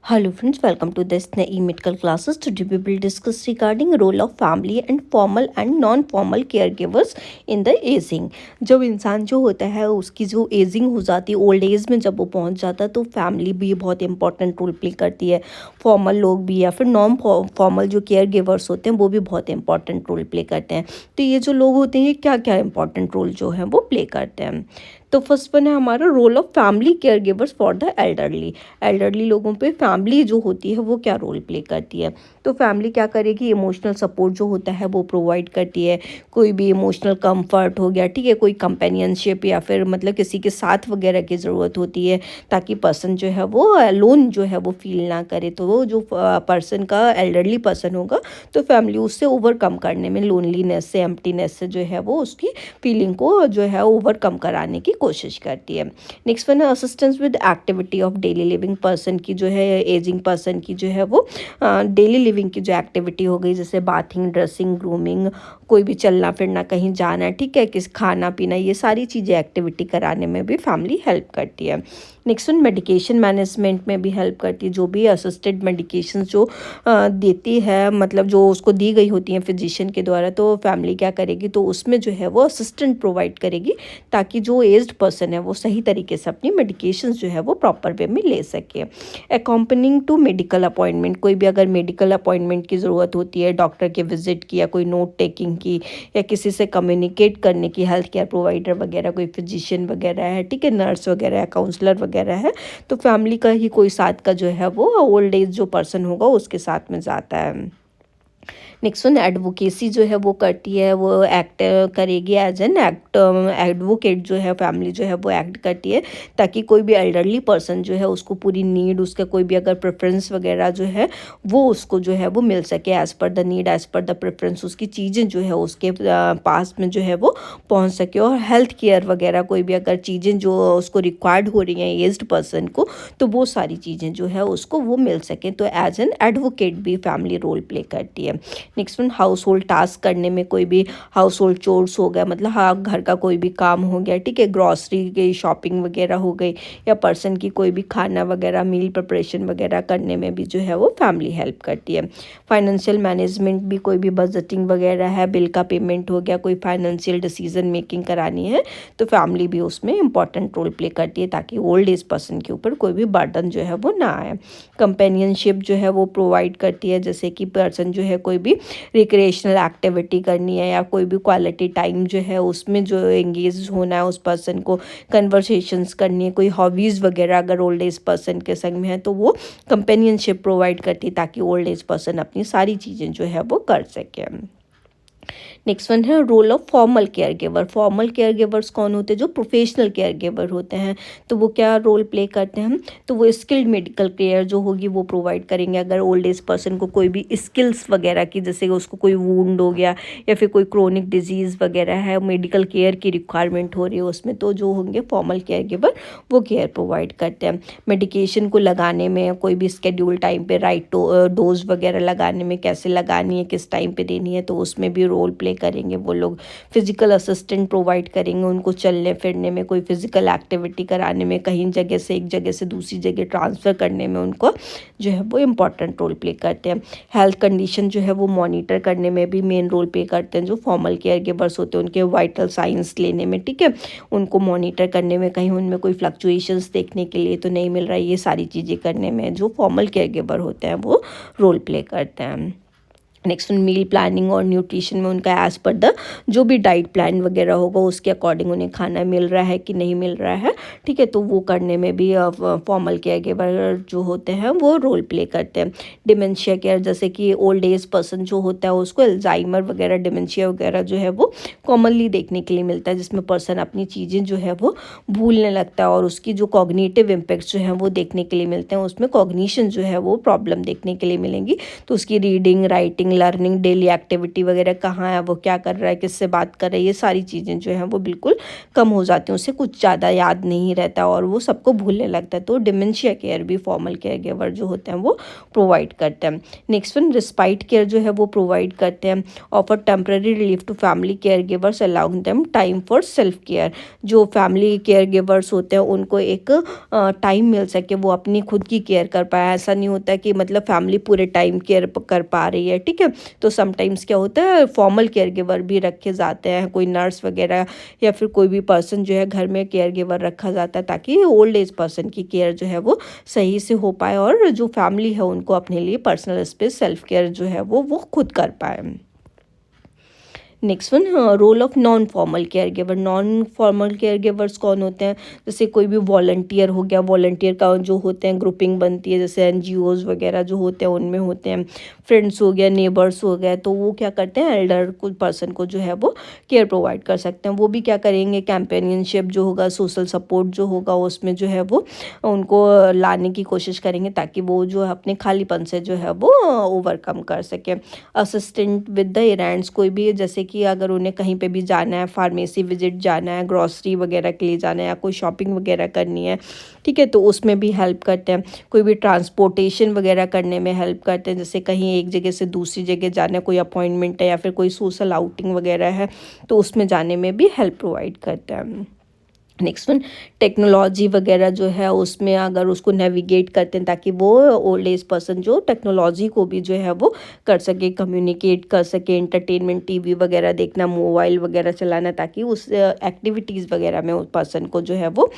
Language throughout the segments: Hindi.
Hello friends, welcome to this NAE medical classes. Today we will discuss regarding role of family and formal and non-formal caregivers in the aging. जब इंसान जो होता है उसकी जो एजिंग हो जाती है, ओल्ड एज में जब वो पहुंच जाता है तो फैमिली भी बहुत इंपॉर्टेंट रोल प्ले करती है। फॉर्मल लोग भी या फिर नॉन फॉर्मल जो केयर गिवर्स होते हैं वो भी बहुत इंपॉर्टेंट रोल प्ले करते हैं। तो ये जो लोग होते हैं ये क्या क्या इंपॉर्टेंट रोल जो है वो प्ले करते हैं। तो फर्स्ट वन है हमारा role of family caregivers for the elderly लोगों पे फैमिली जो होती है वो क्या रोल प्ले करती है। तो फैमिली क्या करेगी, इमोशनल सपोर्ट जो होता है वो प्रोवाइड करती है। कोई भी इमोशनल कंफर्ट हो गया, ठीक है, कोई कंपेनियनशिप या फिर मतलब किसी के साथ वगैरह की ज़रूरत होती है ताकि पर्सन जो है वो अलोन जो है वो फील ना करे। तो वो जो पर्सन का एल्डरली पर्सन होगा तो फैमिली उससे ओवरकम करने में, लोनलीनेस से, एम्प्टीनेस से जो है वो उसकी फीलिंग को जो है ओवरकम कराने की कोशिश करती है। नेक्स्ट वन है assistance with activity of daily living. Person की जो है एजिंग पर्सन की जो है वो डेली लिविंग की जो एक्टिविटी हो गई, जैसे बाथिंग, ड्रेसिंग, ग्रूमिंग, कोई भी चलना फिरना, कहीं जाना, ठीक है, किस खाना पीना, ये सारी चीज़ें एक्टिविटी कराने में भी फैमिली हेल्प करती है। नेक्स्ट वन मेडिकेशन मैनेजमेंट में भी हेल्प करती है। जो भी असिस्टेड मेडिकेशन जो देती है, मतलब जो उसको दी गई होती हैं फिजिशियन के द्वारा, तो फैमिली क्या करेगी, तो उसमें जो है वो असिस्टेंट प्रोवाइड करेगी ताकि जो एज्ड पर्सन है वो सही तरीके से अपनी मेडिकेशन जो है वो प्रॉपर वे में ले सके। अकम्पनिंग टू मेडिकल अपॉइंटमेंट, कोई भी अगर मेडिकल अपॉइंटमेंट की ज़रूरत होती है, डॉक्टर के विजिट की या कोई नोट टेकिंग की या किसी से कम्युनिकेट करने की, हेल्थ केयर प्रोवाइडर वगैरह, कोई फिजिशियन वगैरह है, ठीक है, नर्स वगैरह है, काउंसलर वगैरह है, तो फैमिली का ही कोई साथ का जो है वो ओल्ड एज जो पर्सन होगा उसके साथ में जाता है। नेक्स्ट वन एडवोकेसी जो है वो करती है, वो एक्ट करेगी एज एन एडवोकेट जो है फैमिली जो है वो एक्ट करती है ताकि कोई भी एल्डरली पर्सन जो है उसको पूरी नीड, उसका कोई भी अगर प्रेफरेंस वगैरह जो है वो उसको जो है वो मिल सके, as per the need, as per the preference, उसकी चीज़ें जो है उसके पास में जो है वो पहुंच सके। और हेल्थ केयर वगैरह कोई भी अगर चीज़ें जो उसको रिक्वायर्ड हो रही हैं एज्ड पर्सन को, तो वो सारी चीज़ें जो है उसको वो मिल सकें। तो एज एन एडवोकेट भी फैमिली रोल प्ले करती है। Next one house hold task करने में, कोई भी हाउस होल्ड चोर्स हो गया, मतलब हाँ घर का कोई भी काम हो गया, ठीक है, ग्रॉसरी की शॉपिंग वगैरह हो गई, या पर्सन की कोई भी खाना वगैरह, मील प्रिपरेशन वगैरह करने में भी जो है वो फैमिली हेल्प करती है। फाइनेंशियल मैनेजमेंट भी, कोई भी बजटिंग वगैरह है, बिल का पेमेंट हो गया, कोई फाइनेंशियल डिसीजन मेकिंग करानी है तो फैमिली भी उसमें इंपॉर्टेंट रोल प्ले करती है ताकि ओल्ड एज पर्सन के ऊपर कोई भी बर्डन जो है वो ना आए। कंपेनियनशिप जो है वो प्रोवाइड करती है, जैसे कि पर्सन जो है कोई भी रिक्रिएशनल एक्टिविटी करनी है या कोई भी क्वालिटी टाइम जो है उसमें जो एंगेज होना है उस पर्सन को, कन्वर्सेशंस करनी है, कोई हॉबीज़ वगैरह अगर ओल्ड एज पर्सन के संग में है तो वो कंपेनियनशिप प्रोवाइड करती है ताकि ओल्ड एज पर्सन अपनी सारी चीज़ें जो है वो कर सके। नेक्स्ट वन है role of formal caregiver. Formal caregivers कौन होते हैं, जो प्रोफेशनल केयर गिवर होते हैं। तो वो क्या रोल प्ले करते हैं, तो वो स्किल्ड मेडिकल केयर जो होगी वो प्रोवाइड करेंगे। अगर ओल्ड एज पर्सन को कोई भी स्किल्स वगैरह की, जैसे उसको कोई वूंड हो गया या फिर कोई क्रोनिक डिजीज़ वगैरह है, मेडिकल केयर की रिक्वायरमेंट हो रही है उसमें, तो जो होंगे फॉर्मल केयर गिवर वो केयर प्रोवाइड करते हैं। मेडिकेशन को लगाने में, कोई भी स्केड्यूल टाइम पे राइट डोज वगैरह लगाने में, कैसे लगानी है, किस टाइम पे देनी है, तो उसमें भी रोल प्ले करेंगे वो लोग। फिजिकल असिस्टेंट प्रोवाइड करेंगे उनको चलने फिरने में, कोई फिजिकल एक्टिविटी कराने में, कहीं जगह से एक जगह से दूसरी जगह ट्रांसफ़र करने में उनको जो है वो इम्पॉर्टेंट रोल प्ले करते हैं। हेल्थ कंडीशन जो है वो मॉनिटर करने में भी मेन रोल प्ले करते हैं जो फॉर्मल केयर गिवर्स होते हैं, उनके वाइटल साइंस लेने में, ठीक है, उनको मॉनिटर करने में, कहीं उनमें कोई फ्लक्चुएशंस देखने के लिए तो नहीं मिल रहा है, ये सारी चीज़ें करने में जो फॉर्मल केयर गिवर होते हैं वो रोल प्ले करते हैं। नेक्स्ट मील प्लानिंग और न्यूट्रिशन में उनका एज़ पर द जो भी डाइट प्लान वगैरह होगा उसके अकॉर्डिंग उन्हें खाना मिल रहा है कि नहीं मिल रहा है, ठीक है, तो वो करने में भी फॉर्मल केयर गिवर जो होते हैं वो रोल प्ले करते हैं। डिमेंशिया केयर, जैसे कि ओल्ड एज पर्सन जो होता है उसको अल्जाइमर वगैरह, डिमेंशिया वगैरह जो है वो कॉमनली देखने के लिए मिलता है, जिसमें पर्सन अपनी चीज़ें जो है वो भूलने लगता है और उसकी जो कॉग्निटिव इम्पैक्ट्स जो हैं वो देखने के लिए मिलते हैं, उसमें कॉग्निशन जो है वो प्रॉब्लम देखने के लिए मिलेंगी। तो उसकी reading, writing, learning, daily activity वगैरह कहाँ है, वो क्या कर रहा है, किससे बात कर रहा है, ये सारी चीज़ें जो हैं वो बिल्कुल कम हो जाती हैं, उसे कुछ ज़्यादा याद नहीं रहता और वो सबको भूलने लगता है। तो डिमेंशिया केयर भी फॉर्मल केयर गिवर जो होते हैं वो प्रोवाइड करते हैं। नेक्स्ट वन, रिस्पाइट केयर जो है वो प्रोवाइड करते हैं। Offer temporary relief to family caregivers allowing them time for self care. जो फैमिली केयर गिवर्स होते हैं उनको एक टाइम मिल सके, वो अपनी खुद की केयर कर पाए। ऐसा नहीं होता कि मतलब फैमिली पूरे टाइम केयर कर पा रही है, ठीक है। तो समटाइम्स क्या होता है, फॉर्मल केयर गिवर भी रखे जाते हैं, कोई नर्स वगैरह या फिर कोई भी पर्सन जो है घर में केयर गिवर रखा जाता है, ताकि ओल्ड एज पर्सन की केयर जो है वो सही से हो पाए और जो फैमिली है उनको अपने लिए पर्सनल स्पेस, सेल्फ केयर जो है वो खुद कर पाए। Next one, role of non formal caregiver. Non formal caregivers कौन होते हैं, जैसे कोई भी वॉलंटियर हो गया, वॉलंटियर का जो होते हैं ग्रुपिंग बनती है, जैसे एनजीओज वगैरह जो होते हैं उनमें होते हैं। फ्रेंड्स हो गया, नेबर्स हो गए, तो वो क्या करते हैं, एल्डर को पर्सन को जो है वो केयर प्रोवाइड कर सकते हैं। वो भी क्या करेंगे, कैंपेनियनशिप जो होगा, सोशल सपोर्ट जो होगा, उसमें जो है वो उनको लाने की कोशिश करेंगे ताकि वो जो है अपने खालीपन से जो है वो ओवरकम कर सके। असिस्टेंट विद द इरेंट्स, कोई भी जैसे कि अगर उन्हें कहीं पे भी जाना है, फार्मेसी विजिट जाना है, ग्रॉसरी वगैरह के लिए जाना है या कोई शॉपिंग वगैरह करनी है, ठीक है, तो उसमें भी हेल्प करते हैं। कोई भी ट्रांसपोर्टेशन वगैरह करने में हेल्प करते हैं, जैसे कहीं एक जगह से दूसरी जगह जाना है, कोई अपॉइंटमेंट है या फिर कोई सोशल आउटिंग वगैरह है, तो उसमें जाने में भी हेल्प प्रोवाइड करते हैं। नेक्स्ट वन, टेक्नोलॉजी वगैरह जो है उसमें अगर उसको नेविगेट करते हैं ताकि वो ओल्ड एज पर्सन जो टेक्नोलॉजी को भी जो है वो कर सके, कम्युनिकेट कर सके, एंटरटेनमेंट, टीवी वगैरह देखना, मोबाइल वगैरह चलाना, ताकि उस एक्टिविटीज़ वगैरह में उस पर्सन को जो है वो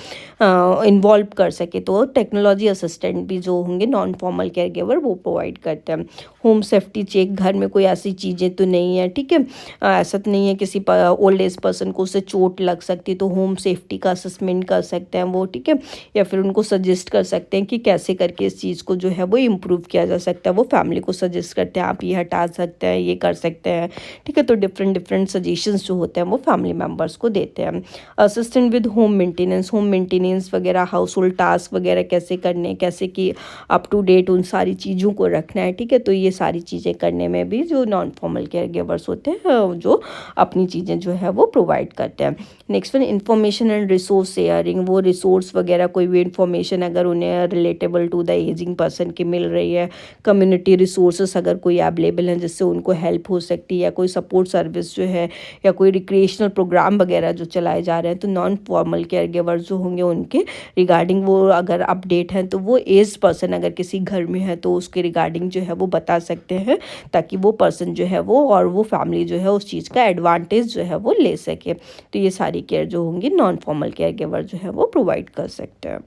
इन्वॉल्व कर सके। तो टेक्नोलॉजी असिस्टेंट भी जो होंगे नॉन फॉर्मल केयर गिवर वो प्रोवाइड करते हैं। होम सेफ्टी चेक, घर में कोई ऐसी चीज़ें तो नहीं है, ठीक है, ऐसा तो नहीं है किसी ओल्ड एज पर्सन को उससे चोट लग सकती, तो होम सेफ्टी का असेसमेंट कर सकते हैं वो, ठीक है, या फिर उनको सजेस्ट कर सकते हैं कि कैसे करके इस चीज़ को जो है वो इम्प्रूव किया जा सकता है। वो फैमिली को सजेस्ट करते हैं, आप ये हटा सकते हैं, ये कर सकते हैं, ठीक है। तो डिफरेंट डिफरेंट सजेशंस जो होते हैं वो फैमिली मेम्बर्स को देते हैं। Assistant with home maintenance, home maintenance वगैरह, हाउस होल्ड टास्क वगैरह कैसे करने, कैसे कि अप टू डेट उन सारी चीज़ों को रखना है, ठीक है। तो ये सारी चीज़ें करने में भी जो नॉन फॉर्मल केयर गिवर्स होते हैं जो अपनी चीज़ें जो है वो प्रोवाइड करते हैं। Next one, information and resource sharing. वो रिसोर्स वगैरह कोई भी इंफॉर्मेशन अगर उन्हें relatable to the ageing person की मिल रही है, कम्युनिटी रिसोर्सेस अगर कोई अवेलेबल हैं जिससे उनको हेल्प हो सकती है, या कोई सपोर्ट सर्विस जो है या कोई रिक्रिएशनल प्रोग्राम वगैरह जो चलाए जा रहे हैं, तो नॉन फॉर्मल केयर गिवर्स जो होंगे उनके रिगार्डिंग वो अगर अपडेट हैं तो वो एज पर्सन अगर किसी घर में है तो उसके रिगार्डिंग जो है वो बता सकते हैं, ताकि वो पर्सन जो है वो और वो फैमिली जो है उस चीज़ का एडवांटेज जो है वो ले सके। तो ये सारी केयर जो होंगी नॉन फॉर्मल केयर गिवर जो है वो प्रोवाइड कर सकते हैं।